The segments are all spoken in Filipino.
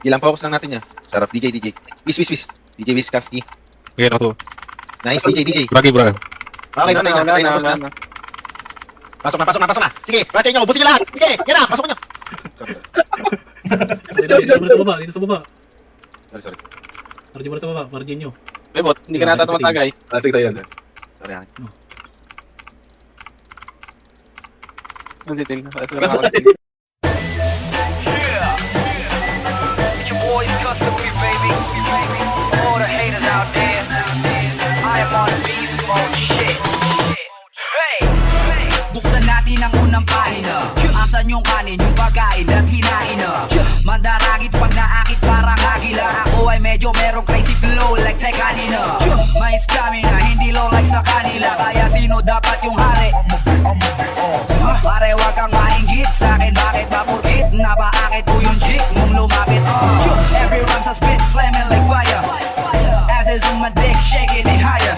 Ilang focus lang natin niya. Sarap, DJ. Wiz. DJ Wiskowski. Ayan ako to. Nice, DJ. Bragi, bro. Okay, patay na. Pasok na. Sige, ratchet nyo, ubusin nyo lahat. Sige, yan na, pasok nyo. Dito sa baba. Sorry. RJ para sa baba, RJ nyo. Bebot, hindi ka nata tumatagay. Sige sa'yo yan. Sorry, Hank. Ang detail. It's your boys, Custom Beat, baby. All the haters out there. I am on the beast mode shit. Hey! Buksan natin ang unang pahina. Asan yung kanin, yung pagkain at hinain na. Mandaragit pag naakit parang agila. Ako ay medyo merong crazy flow like sa kanina. May stamina, hindi low like sa kanila. Kaya sino dapat yung hari? Pare wag kang maingit sa akin, bakit ba purkit? Napaakit ko yung chick nung lumapit. Every rhyme's a spit, flaming like fire. As is on my dick, shaking it higher.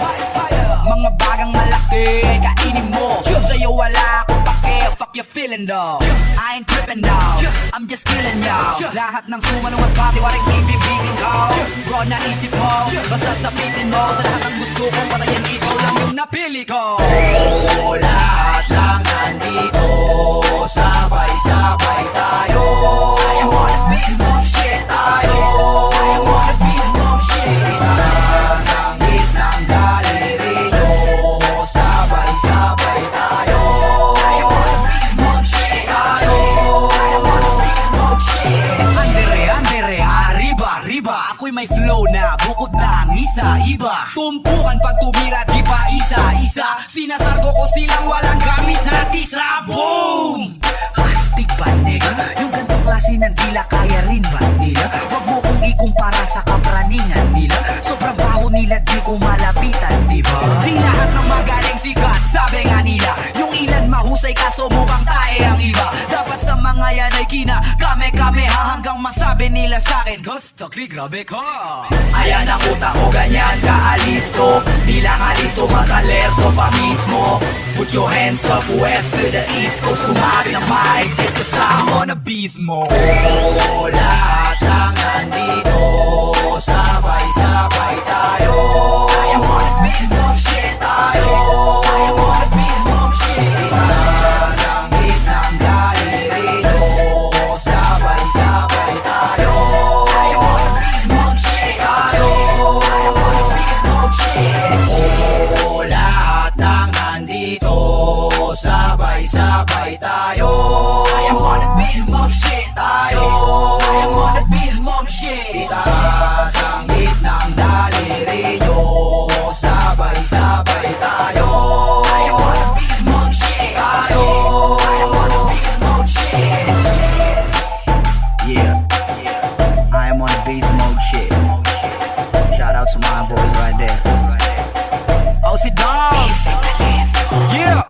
Mga bagang malaki, kainin mo. Sa'yo wala akong pake, fuck you feeling dog. I ain't tripping dog, I'm just killing y'all. Lahat ng sumanong at pati waring ibibigin ko. Bro, naisip mo, basta sabitin mo. Sa lahat ng gusto kong patayin, ikaw lang yung napili ko. Oh, lahat lang nandito, sabay-sabay tayo. I am on the beast mode shit tayo. I am on the beast mode shit. Ang gitnang daliri nyo, sabay-sabay tayo. I am on the beast mode shit tayo. I am on the beast mode shit. Andere, arriba. Ako'y may flow na bukod ng isa-iba. Tumpukan pag tumira, di pa isa-isa. Sinasargo ko silang walang gamit na tisa. Boom! Astig ba nigga? Yung gantong klase ng dila kaya rin ba nila? Wag mo kong ikumpara sa kapraningan nila. Sobrang baho nila di ko malapitan, di ba? Di lahat ng magaling sikat, sabi nga nila. Yung ilan mahusay kaso mukhang tae ang iba. Dapat sa mga yan ay kina kame hanggang masabi nila sa'kin gusto kli grabe ka. Ayan ang utak ko ganyan kaalisto. Di lang alisto mas alerto pa mismo. Put your hands up west to the east coast. Kumari ng mic dito sa on a beast mode. Oh, lahat lang nandito, sabay-sabay tayo. I am on a beast mode shit tayo. I am on a beast mode shit. Ang gitnang daliri nyo, sabay-sabay tayo. I am on a beast mode shit tayo. I am on a beast mode shit. Oh, lahat ng nandito, sabay-sabay tayo. I am on a beast mode shit tayo. I am on a beast mode shit. Itaas ang gitnang daliri nyo, sabay-sabay tayo. I am on a beast mode shit tayo. I am on a beast mode shit. Yeah, I am on a beast mode shit. Shout out to my boys right there. Oh, sit down. Yeah.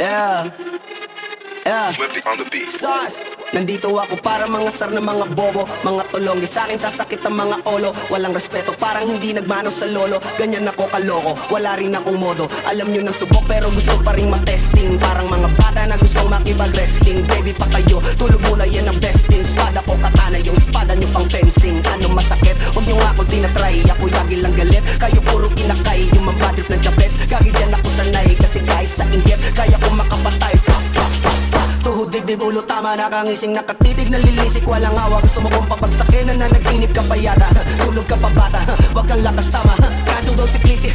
Yeah. Flippy on the beat. Sus! Nandito ako para mga sar na mga bobo. Mga tulonggi sa'kin sasakit ang mga olo. Walang respeto parang hindi nagmano sa lolo. Ganyan ako kaloko, wala rin akong modo. Alam nyo ng subok pero gusto pa rin matesting. Parang mga bata na gustong makipag-wrestling. Baby pa kayo, tulog muna yan ang besting. Spada ko katana, yung spada nyo pang fencing. Ano masakit? Huwag nyo nga akong tinatry. Ako yagi lang galit, kayo puro inakay. Yung mga badrip ng chapets, gagi dyan ako sanay. Kasi kahit sa inggit, kaya ko makapatay. Tuhod, dibdib, ulo, tama, nakangising, nakatitig, nalilisik, walang awa. Gusto mo kong papagsakin na nanaginip ka pa yata. Tulog ka pa bata, wag kang lakas tama. Kaso daw si Clissy,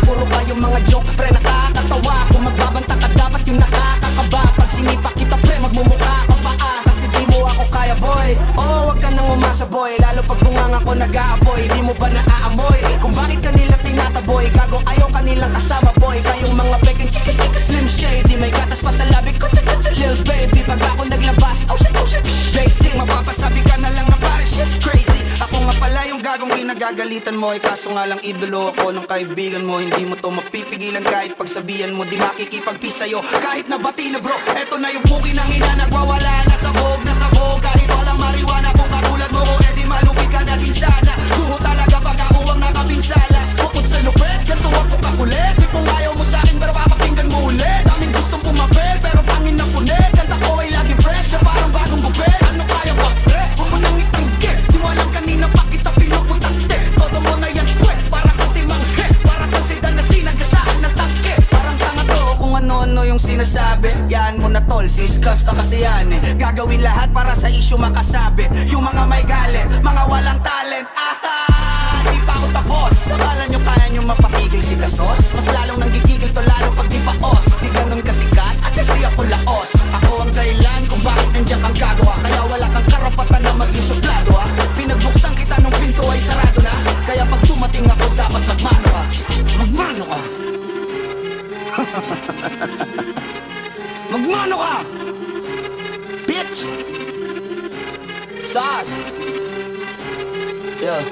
puro kayong mga joke, pre, nakakatawa. Kung magbabanta ka, dapat yung nakakakaba. Pag sinipa kita, pre, magmumukha ka pa kasi di mo ako kaya, boy. Oh, wag ka nang umasa, boy. Lalo pag bunganga ko nag-aapoy, di mo ba naaamoy? Kung bakit kanila tinataboy, gago ayaw kanilang kasama, boy. Kayong mga peking chika-chika slim shady, may gatas pa sa labi ko, lil baby. Pag ako naglabas, oh shit, basic. Mapapasabi ka na lang na pare, shit's crazy. Ako nga pala yung gagong ginagagalitan mo. Kaso nga lang idolo ako ng kaibigan mo. Hindi mo to mapipigilan kahit pagsabihan mo. Di makikipagpi sa'yo kahit nabati na bro. Eto na yung puki ng ina, nagwawala na sabog. Kahit walang mariwana, kung katulad mo ko, edi malupi ka na din sana. Tuho talaga pag ako ang nakapinsala. Bukod sa lupet, ganito ako kakulit. Di kung ayaw mo sa'kin pero papakinggan mo artista kasi yan eh. Gagawin lahat para sa issue makasabit. Yung mga may galit, mga walang talent. Di pa ako tapos. Akala nyo kaya nyo mapatigil si Dasos? Mas lalong nanggigigil to lalo pag di paos. Di ganun kasikat at least di ako laos. Ako ang dahilan kung bakit nandiyan kang gagawa. Kaya wala kang karapatan na maging suplado ha. Pinagbuksan kita nung pinto ay sarado na. Kaya pag dumating ako dapat magmano ka. Magmano ka. Magmano ka. Bitch. Sas. Yeah.